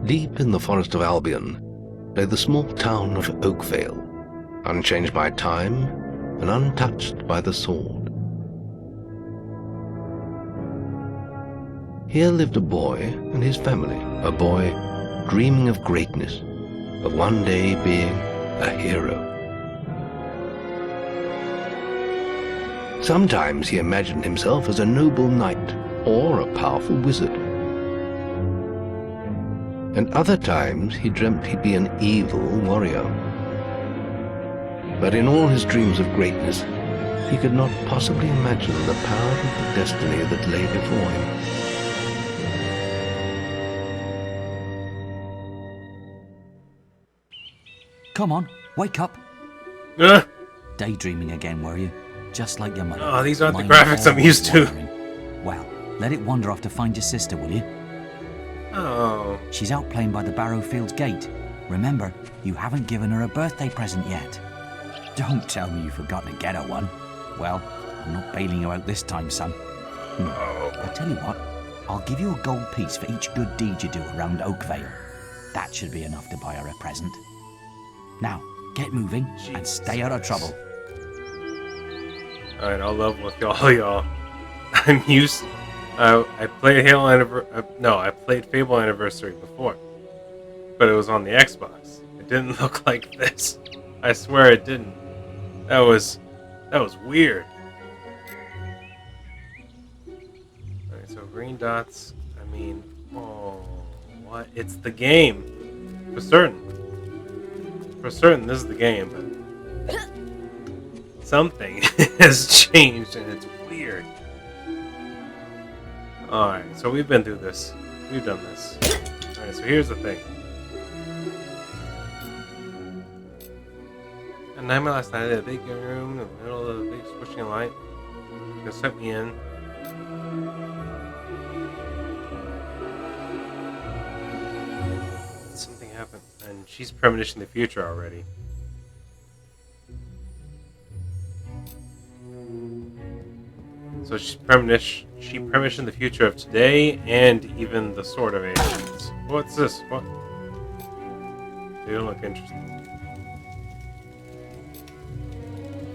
Deep in the forest of Albion lay the small town of Oakvale, unchanged by time and untouched by the sword. Here lived a boy and his family, a boy dreaming of greatness, of one day being a hero. Sometimes he imagined himself as a noble knight or a powerful wizard. And other times he dreamt he'd be an evil warrior. But in all his dreams of greatness, he could not possibly imagine the power of the destiny that lay before him. Come on, wake up. Daydreaming again, were you? Just like your mother. Oh, these aren't the graphics I'm used to. Well, let it wander off to find your sister, will you? Oh. She's out playing by the Barrowfields gate. Remember, you haven't given her a birthday present yet. Don't tell me you forgot to get her one. Well, I'm not bailing you out this time, son. I'll tell you what, I'll give you a gold piece for each good deed you do around Oakvale. That should be enough to buy her a present. Now, get moving and stay out of trouble. Alright, I'll level with y'all. I'm used. I played I played Fable Anniversary before, but it was on the Xbox. It didn't look like this. I swear it didn't. That was weird. Alright, so green dots. I mean, oh, what? It's the game. For certain, this is the game. But something has changed and it's weird. Alright, so we've been through this. We've done this. Alright, so here's the thing. At night last night, I had a big room in the middle of the big swishing light. They sent me in. Something happened, and she's premonitioning the future already. So she premonitioned the future of today and even the Sword of Ages. What's this? What? They don't look interesting.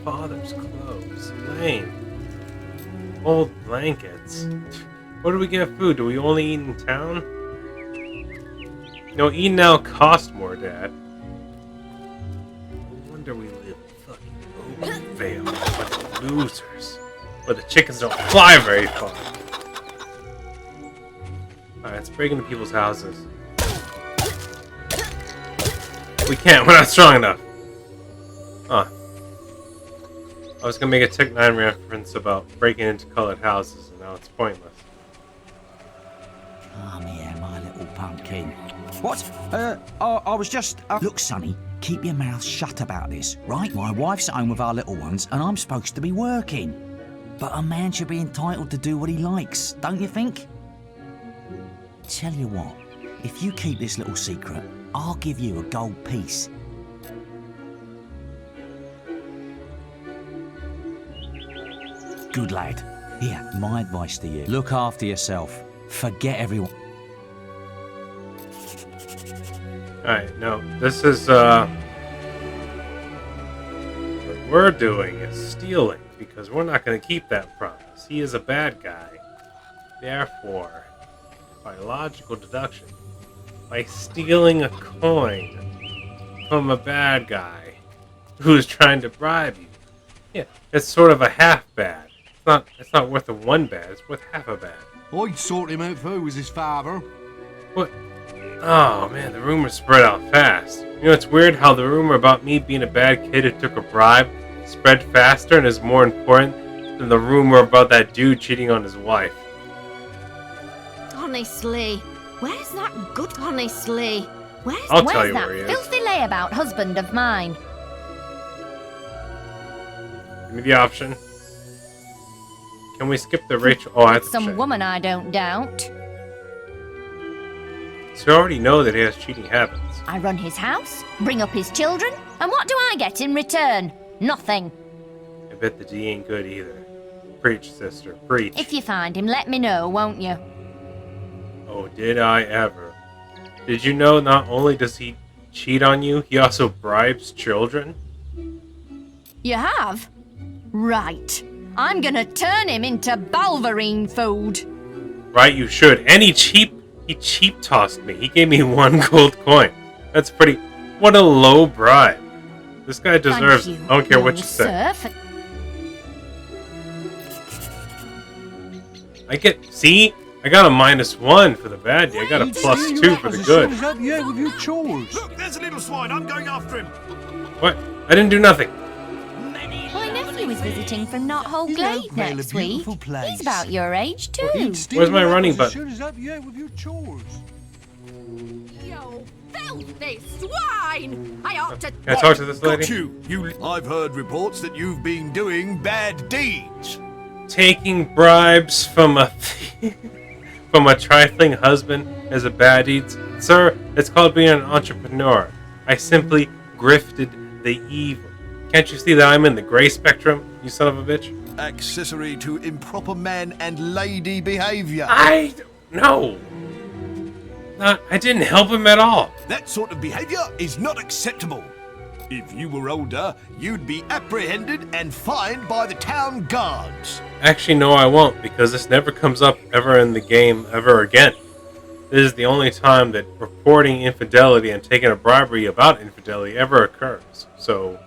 Father's clothes. Lame. Old blankets. Where do we get food? Do we only eat in town? No, eating out costs more, Dad. No wonder we live in fucking Oakvale. Bunch of losers. But the chickens don't fly very far. Alright, let's break into people's houses. We can't, we're not strong enough. Huh. I was gonna make a Tech 9 reference about breaking into colored houses, and now it's pointless. Come here, my little pumpkin. What? I was just... Look, Sonny, keep your mouth shut about this, right? My wife's at home with our little ones, and I'm supposed to be working. But a man should be entitled to do what he likes, don't you think? Tell you what, if you keep this little secret, I'll give you a gold piece. Good lad. Here, my advice to you. Look after yourself. Forget everyone. Alright, no, this is, what we're doing is stealing, because we're not going to keep that promise. He is a bad guy. Therefore, by logical deduction, by stealing a coin from a bad guy who's trying to bribe you, yeah, it's sort of a half bad. It's not worth a one bad, it's worth half a bad. I'd sort him out who was his father. What? Oh man, the rumor spread out fast. You know, it's weird how the rumor about me being a bad kid who took a bribe spread faster and is more important than the rumor about that dude cheating on his wife. Honestly, where's that good... Honestly, where's I'll tell you that where he is. filthy layabout husband of mine? Give me the option. Can we skip the Rachel? Oh, I have to Some check. woman, I don't doubt. So you already know that he has cheating habits. I run his house, bring up his children, and what do I get in return? Nothing. I bet the D ain't good either. Preach, sister, preach. If you find him, let me know, won't you? Oh, did I ever. Did you know not only does he cheat on you, he also bribes children? You have? Right. I'm gonna turn him into Balverine food. Right, you should. And he cheap tossed me. He gave me 1 gold coin. That's pretty. What a low bribe. This guy deserves. Thank you, I don't care what young you say. sir, for- I got a -1 for the bad day. I got a +2 for the good. Yeah, with your chores. Look, there's a little swine. I'm going after him. What? I didn't do nothing. My nephew is visiting from Knothole Isn't Glade Oakvale a next week. beautiful place? He's about your age too. Where's my running button? Yeah, with your chores. You filthy swine! I ought to. Can I talk to this lady? Got you. I've heard reports that you've been doing bad deeds. Taking bribes from a from a trifling husband as a bad deed, sir. It's called being an entrepreneur. I simply grifted the evil. Can't you see that I'm in the gray spectrum, you son of a bitch? Accessory to improper man and lady behavior. I no. I didn't help him at all. That sort of behavior is not acceptable. If you were older, you'd be apprehended and fined by the town guards. Actually, no, I won't, because this never comes up ever in the game ever again. This is the only time that reporting infidelity and taking a bribery about infidelity ever occurs. So,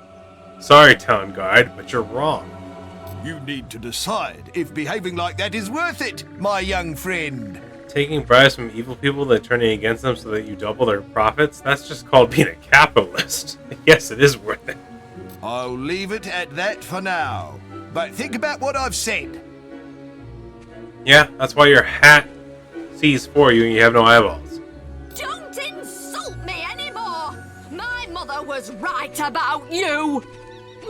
sorry, town guard, but you're wrong. You need to decide if behaving like that is worth it, my young friend. Taking bribes from evil people that turning against them so that you double their profits, that's just called being a capitalist. Yes, it is worth it. I'll leave it at that for now. But think about what I've said. Yeah, that's why your hat sees for you and you have no eyeballs. Don't insult me anymore! My mother was right about you!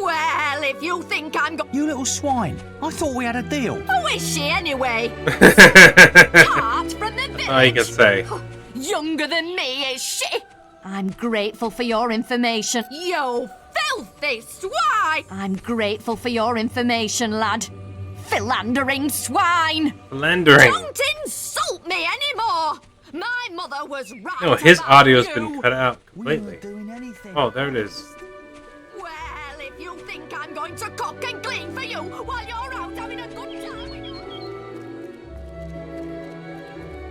Well, if you think I'm go- You little swine. I thought we had a deal. Who is she anyway? Part from the village. All you can say. Younger than me, is she? I'm grateful for your information. You filthy swine! I'm grateful for your information, lad. Philandering swine! Philandering. Don't insult me anymore! My mother was right. No, his about audio's you. been cut out We weren't completely. doing anything. Oh, there it is. Well, if you think I'm going to cook and clean for you while you're out having a good time with your...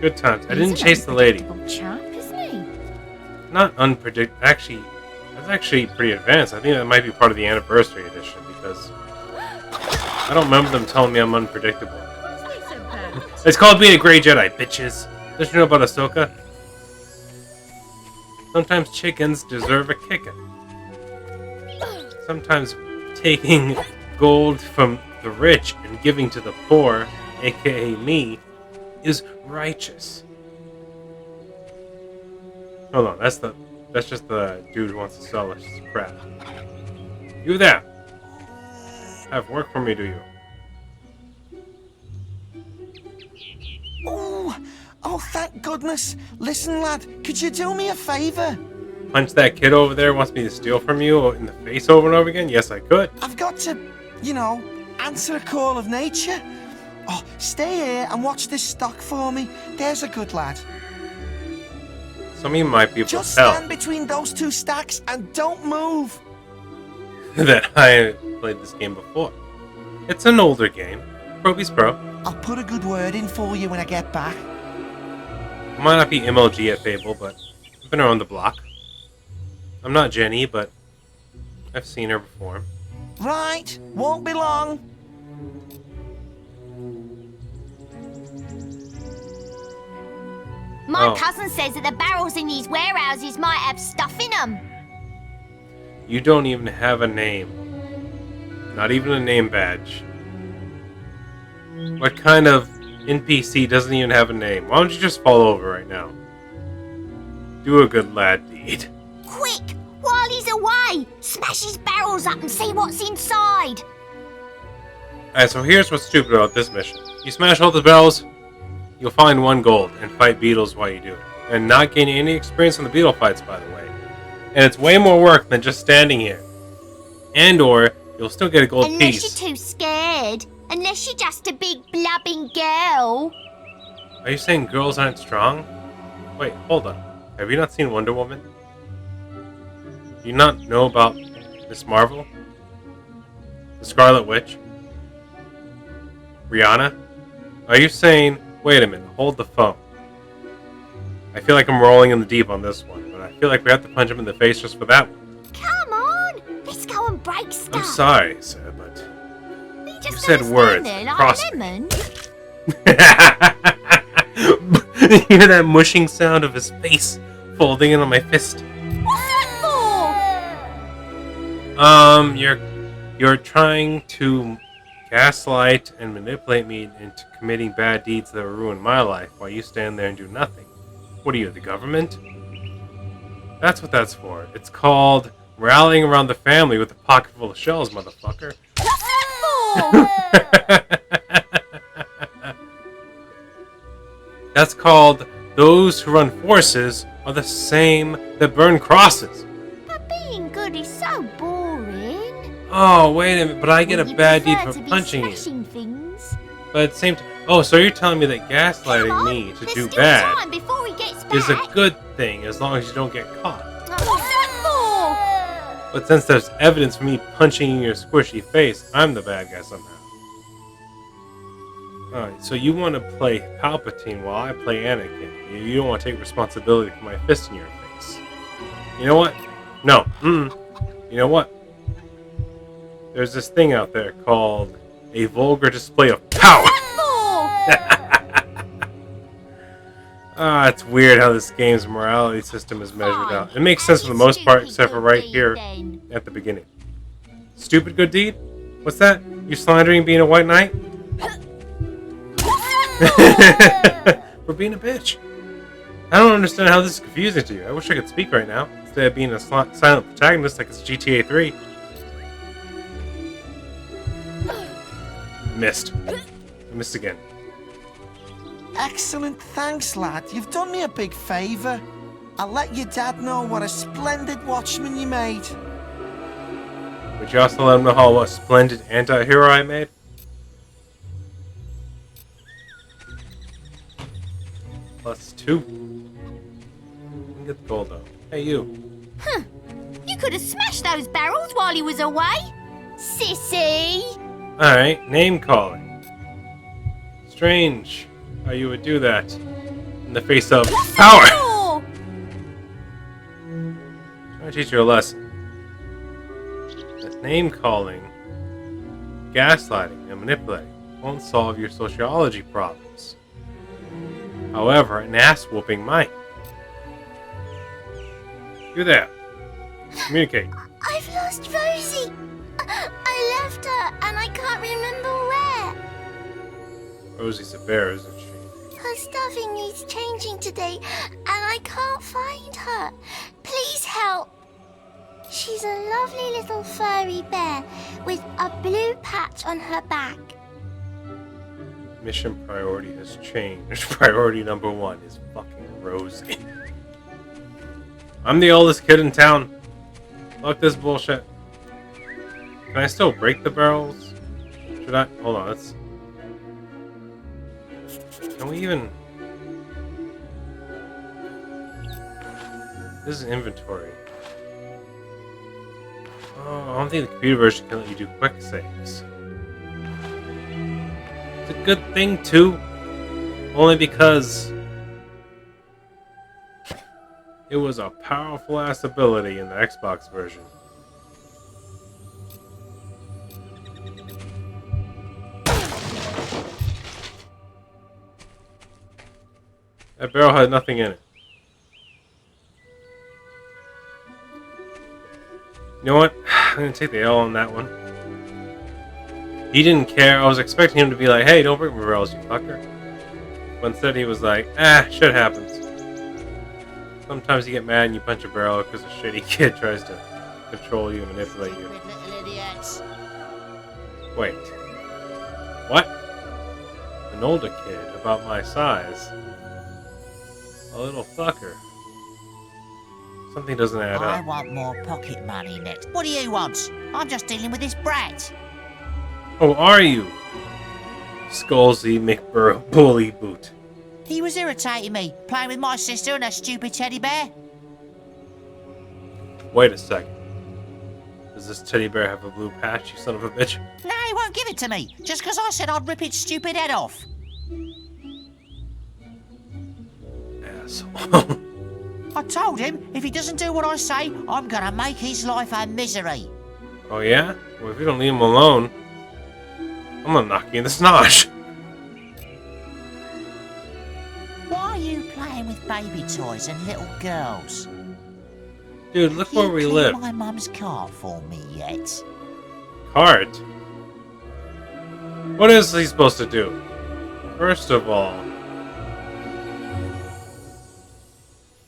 Good times. I didn't chase the lady. Chap, isn't he? Not unpredictable. Actually, that's actually pretty advanced. I think that might be part of the anniversary edition because I don't remember them telling me I'm unpredictable. It's called being a Grey Jedi, bitches. Don't you know about Ahsoka? Sometimes chickens deserve a kicking. Sometimes taking gold from the rich and giving to the poor, aka me, is righteous. Hold on, that's just the dude who wants to sell us crap. You there? Have work for me, do you? Oh, thank goodness. Listen, lad, could you do me a favour? Punch that kid over there who wants me to steal from you in the face over and over again? Yes, I could. I've got to, answer a call of nature. Oh, stay here and watch this stock for me. There's a good lad. Some of you might be able Just to tell stand between those two stacks and don't move. that I played this game before. It's an older game. Proby's Pro. I'll put a good word in for you when I get back. I might not be MLG at Fable, but I've been around the block. I'm not Jenny, but I've seen her before. Right, won't be long. My Oh. cousin says that the barrels in these warehouses might have stuff in them. You don't even have a name. Not even a name badge. What kind of NPC doesn't even have a name? Why don't you just fall over right now? Do a good lad deed. Quick, while he's away, smash his barrels up and see what's inside. Alright, so here's what's stupid about this mission. You smash all the barrels, you'll find 1 gold and fight beetles while you do it. And not gain any experience in the beetle fights, by the way. And it's way more work than just standing here. And or, you'll still get a gold Unless piece. you're too scared. Unless you're just a big blubbing girl. Are you saying girls aren't strong? Wait, hold on. Have you not seen Wonder Woman? Do you not know about Miss Marvel? The Scarlet Witch? Rihanna? Are you saying... Wait a minute, hold the phone. I feel like I'm rolling in the deep on this one, but I feel like we have to punch him in the face just for that one. Come on, let's go and break stuff. I'm sorry, sir, but... You just You said gonna stand words. there like Cross a lemon. You hear that mushing sound of his face folding in on my fist? What's that for? You're trying to gaslight and manipulate me into committing bad deeds that will ruin my life while you stand there and do nothing. What are you, the government? That's what that's for. It's called rallying around the family with a pocket full of shells, motherfucker. What's that for? That's called those who run forces are the same that burn crosses. But being good is so boring. Oh, wait a minute, but I get a Wouldn't you bad deed prefer for to be punching you. smashing things? But at the same time... Oh, so you're telling me that Come gaslighting on, me to there's do still bad time before he gets back. is a good thing as long as you don't get caught. What's that But since there's evidence for me punching in your squishy face, I'm the bad guy somehow. Alright, so you want to play Palpatine while I play Anakin. You don't want to take responsibility for my fist in your face. You know what? No. You know what? There's this thing out there called a vulgar display of power. It's weird how this game's morality system is measured out. It makes sense for the most part, except for right here at the beginning. Stupid good deed? What's that? You slandering being a white knight? For being a bitch. I don't understand how this is confusing to you. I wish I could speak right now, instead of being a silent protagonist like it's GTA 3. Missed. I missed again. Excellent, thanks, lad. You've done me a big favour. I'll let your dad know what a splendid watchman you made. Would you also let him know how a splendid anti-hero I made? +2. You can get the gold though. Hey you. You could have smashed those barrels while he was away. Sissy! Alright, name calling. Strange how you would do that in the face of power! Oh, Trying to teach you a lesson. That name calling, gaslighting, and manipulating won't solve your sociology problems. However, an ass whooping might. You there. Communicate. I've lost Rosie. I left her and I can't remember where. Rosie's a bear, isn't she? Her stuffing needs changing today and I can't find her. Please help. She's a lovely little furry bear with a blue patch on her back. Mission priority has changed. Priority number 1 is fucking Rosie. I'm the oldest kid in town. Fuck this bullshit. Can I still break the barrels? Should I? Hold on, let's... Can we even... This is inventory. Oh, I don't think the computer version can let you do quick saves. It's a good thing, too. Only because... it was a powerful-ass ability in the Xbox version. That barrel had nothing in it. You know what? I'm gonna take the L on that one. He didn't care. I was expecting him to be like, hey, don't break my barrels, you fucker. But instead he was like, shit happens. Sometimes you get mad and you punch a barrel because a shitty kid tries to control you and manipulate you. Wait. What? An older kid, about my size. A little fucker. Something doesn't add I up. want more pocket money next. What do you want? I'm just dealing with this brat. Oh, are you? Skullsy McBully Boot. He was irritating me, playing with my sister and her stupid teddy bear. Wait a second. Does this teddy bear have a blue patch, you son of a bitch? No, he won't give it to me, just because I said I'd rip its stupid head off. Asshole. I told him if he doesn't do what I say, I'm gonna make his life a misery. Oh yeah? Well, if you don't leave him alone, I'm gonna knock you in the snosh. Why are you playing with baby toys and little girls? Dude, look where we You live. cleaned my mum's cart for me yet? Cart? What is he supposed to do? First of all,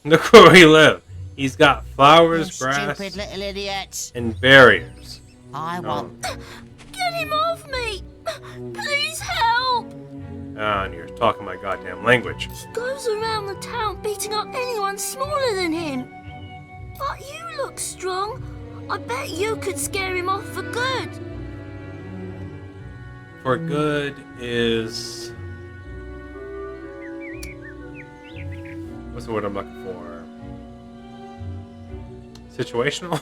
look where we live. He's got flowers, You grass, stupid little idiot. and barriers. I want... Get him off me! Please help! Ah, and you're talking my goddamn language. He goes around the town beating up anyone smaller than him. But you look strong. I bet you could scare him off for good. For good is... What's the word I'm looking for? Situational?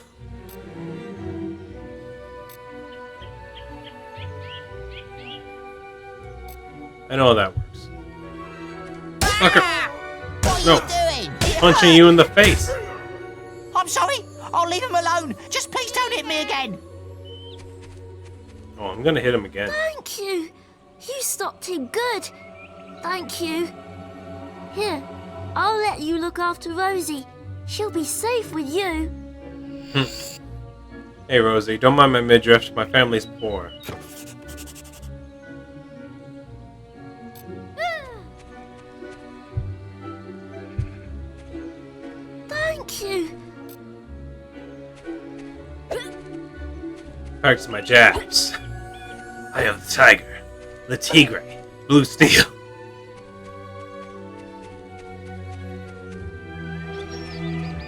I know how that works. Fucker! What No. are you doing? Punching you in the face! I'm sorry. I'll leave him alone. Just please don't hit me again. Oh, I'm gonna hit him again. Thank you. You stopped him good. Thank you. Here, I'll let you look after Rosie. She'll be safe with you. Hey Rosie, don't mind my midriff. My family's poor. Thank you. Practice my jabs. I am the tiger, the tigre, blue steel.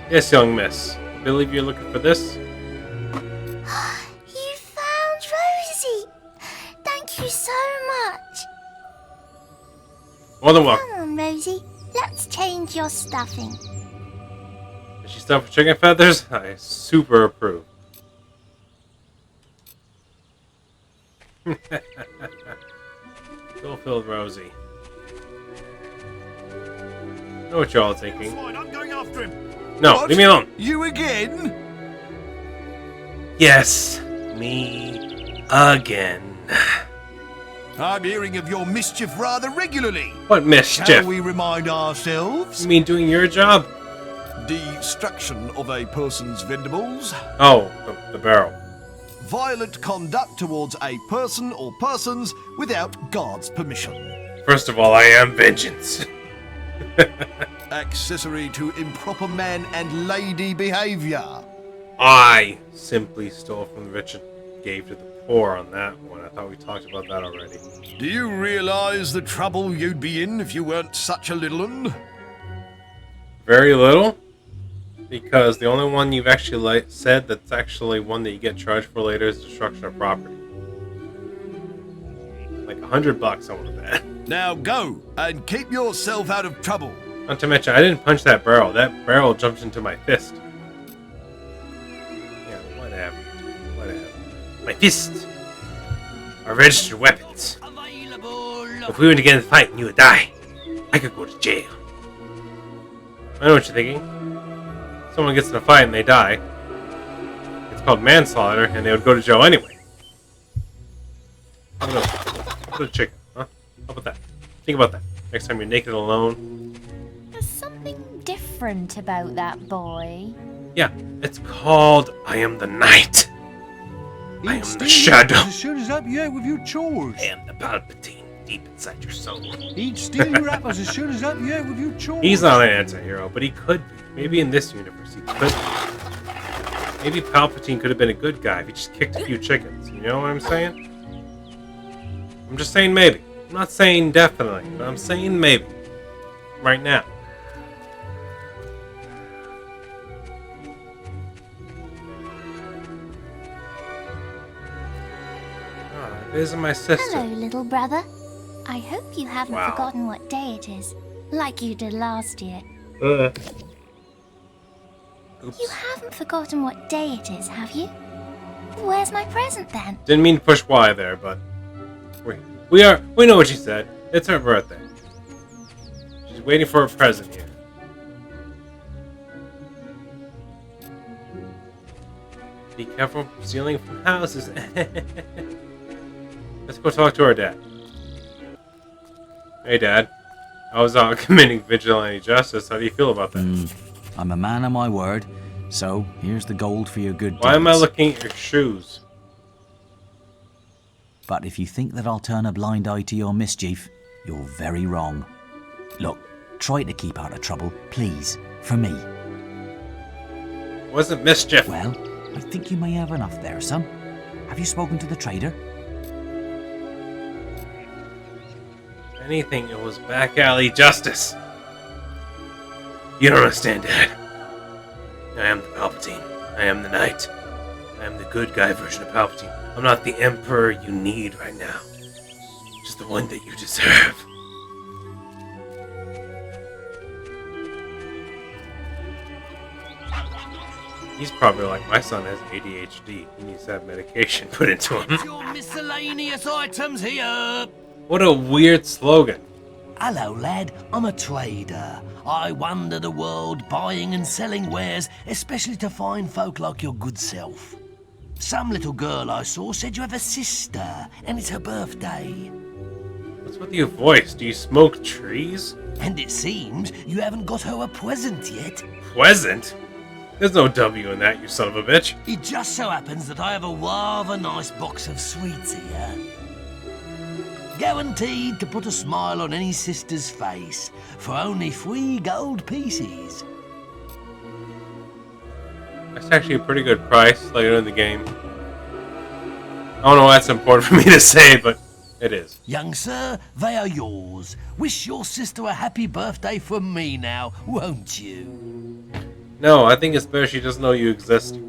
Yes, young miss. I believe you're looking for this? You found Rosie. Thank you so much. More than welcome. Come on, Rosie. Let's change your stuffing. Is she stuffed with chicken feathers? I super approve. Fulfilled Rosie. Know what y'all thinking. Fine, I'm going after him. No, What? leave me alone. You again? Yes, me again. I'm hearing of your mischief rather regularly. What mischief? Shall we remind ourselves? You mean doing your job? Destruction of a person's vendibles. Oh, the barrel. Violent conduct towards a person or persons without guard's permission. First of all, I am vengeance. Accessory to improper man and lady behavior. I simply stole from the rich and gave to the poor on that one. I thought we talked about that already. Do you realize the trouble you'd be in if you weren't such a little un? Very little, because the only one you've actually said that's actually one that you get charged for later is destruction of property. Like $100, I want to bet. Now go and keep yourself out of trouble. Not to mention, I didn't punch that barrel. That barrel jumped into my fist. Yeah, whatever. Whatever. My fists are registered weapons. If we were to get in a fight and you would die, I could go to jail. I know what you're thinking. Someone gets in a fight and they die. It's called manslaughter, and they would go to jail anyway. I don't know. Put a chicken, huh? How about that? Think about that. Next time you're naked alone. There's something different about that boy. Yeah, it's called I am the night. I am the stealing shadow. apples as soon as help you out with your chores. I am the Palpatine deep inside your soul. He'd steal your apples as soon as help you out with your chores. He's not an anti-hero, but he could be. Maybe in this universe he could be. Maybe Palpatine could have been a good guy if he just kicked a few chickens. You know what I'm saying? I'm just saying maybe. I'm not saying definitely, but I'm saying maybe. Right now. Ah, there's my sister. Hello, little brother. I hope you haven't Wow. forgotten what day it is. like you did last year. Oops. You haven't forgotten what day it is, have you? Where's my present then? Didn't mean to push Y there, but we know what she said. It's her birthday. She's waiting for a present here. Be careful stealing from houses. Let's go talk to our dad. Hey, Dad. I was committing vigilante justice. How do you feel about that? I'm a man of my word, so here's the gold for your good deeds. Why am I looking at your shoes? But if you think that I'll turn a blind eye to your mischief, you're very wrong. Look, try to keep out of trouble, please, for me. Wasn't mischief. Well, I think you may have enough there, son. Have you spoken to the trader? Anything, it was back alley justice. You don't understand, Dad. I am the Palpatine. I am the Knight. I am the good guy version of Palpatine. I'm not the Emperor you need right now. Just the one that you deserve. He's probably like, my son has ADHD. He needs to have medication put into him. Your miscellaneous items here. What a weird slogan. Hello, lad. I'm a trader. I wander the world buying and selling wares, especially to fine folk like your good self. Some little girl I saw said you have a sister, and it's her birthday. What's with your voice? Do you smoke trees? And it seems you haven't got her a present yet. Present? There's no W in that, you son of a bitch. It just so happens that I have a rather nice box of sweets here. Guaranteed to put a smile on any sister's face for only 3 gold pieces. That's actually a pretty good price later in the game. I don't know why that's important for me to say, but it is. Young sir, they are yours. Wish your sister a happy birthday from me now, won't you? No, I think it's better she doesn't know you exist.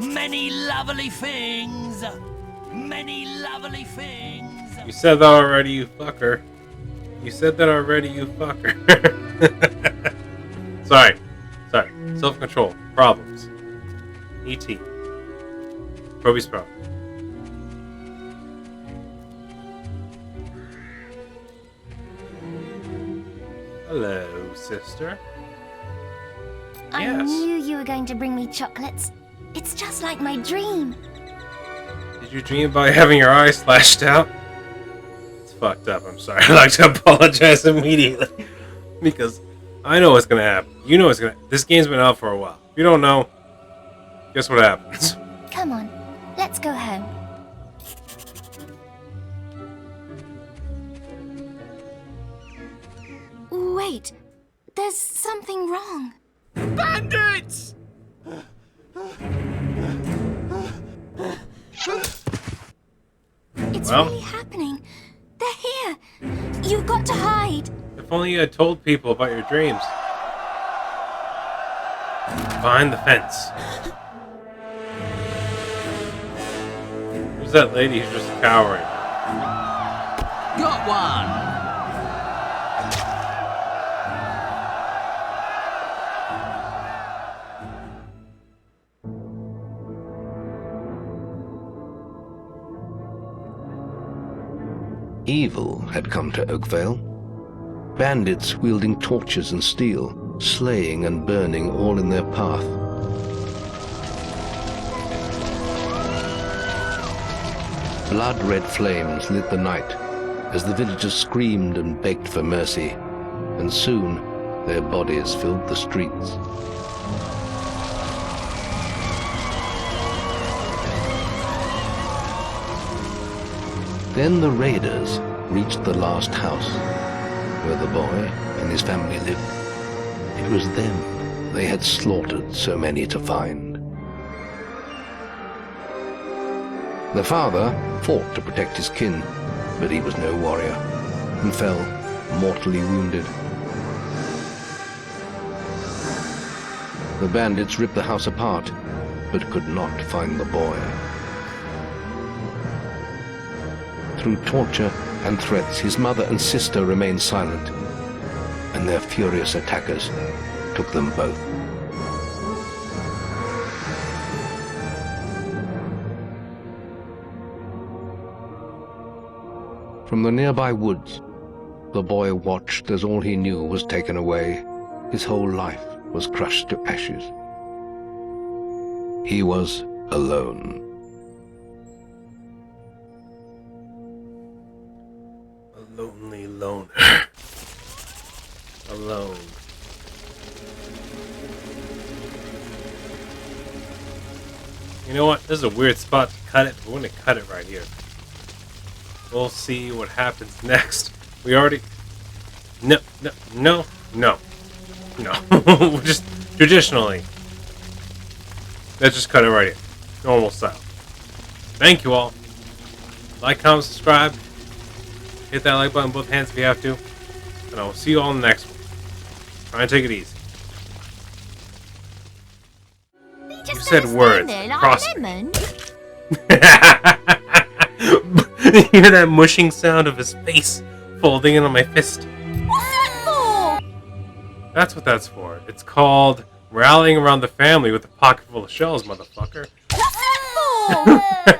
Many lovely things. Many lovely things. You said that already, you fucker. You said that already, you fucker. Sorry. Self-control. Problems. E.T. Proby Sprout. Hello, sister. I Yes. knew you were going to bring me chocolates. It's just like my dream. Did you dream about having your eyes slashed out? It's fucked up, I'm sorry. I'd like to apologize immediately. Because I know what's gonna happen. You know what's gonna happen. This game's been out for a while. If you don't know, guess what happens? Come on, let's go home. Wait, there's something wrong. Bandits! It's Well. really happening. They're here. You've got to hide. If only you had told people about your dreams. Behind the fence. Who's that lady who's just cowering? Got one! Evil had come to Oakvale. Bandits wielding torches and steel, slaying and burning all in their path. Blood-red flames lit the night as the villagers screamed and begged for mercy, and soon their bodies filled the streets. Then the raiders reached the last house, where the boy and his family lived. It was them they had slaughtered so many to find. The father fought to protect his kin, but he was no warrior, and fell mortally wounded. The bandits ripped the house apart, but could not find the boy. Through torture and threats, his mother and sister remained silent, and their furious attackers took them both. From the nearby woods, the boy watched as all he knew was taken away. His whole life was crushed to ashes. He was alone. A lonely loner. Alone. You know what? This is a weird spot to cut it, but we're gonna cut it right here. We'll see what happens next. We already... No. Just traditionally. Let's just cut it right here. Normal style. Thank you all. Like, comment, subscribe. Hit that like button with both hands if you have to. And I will see you all in the next one. Try and take it easy. You said words. Cross me. You hear that mushing sound of his face folding in on my fist? What's that for? That's what that's for. It's called rallying around the family with a pocket full of shells, motherfucker. What's that for?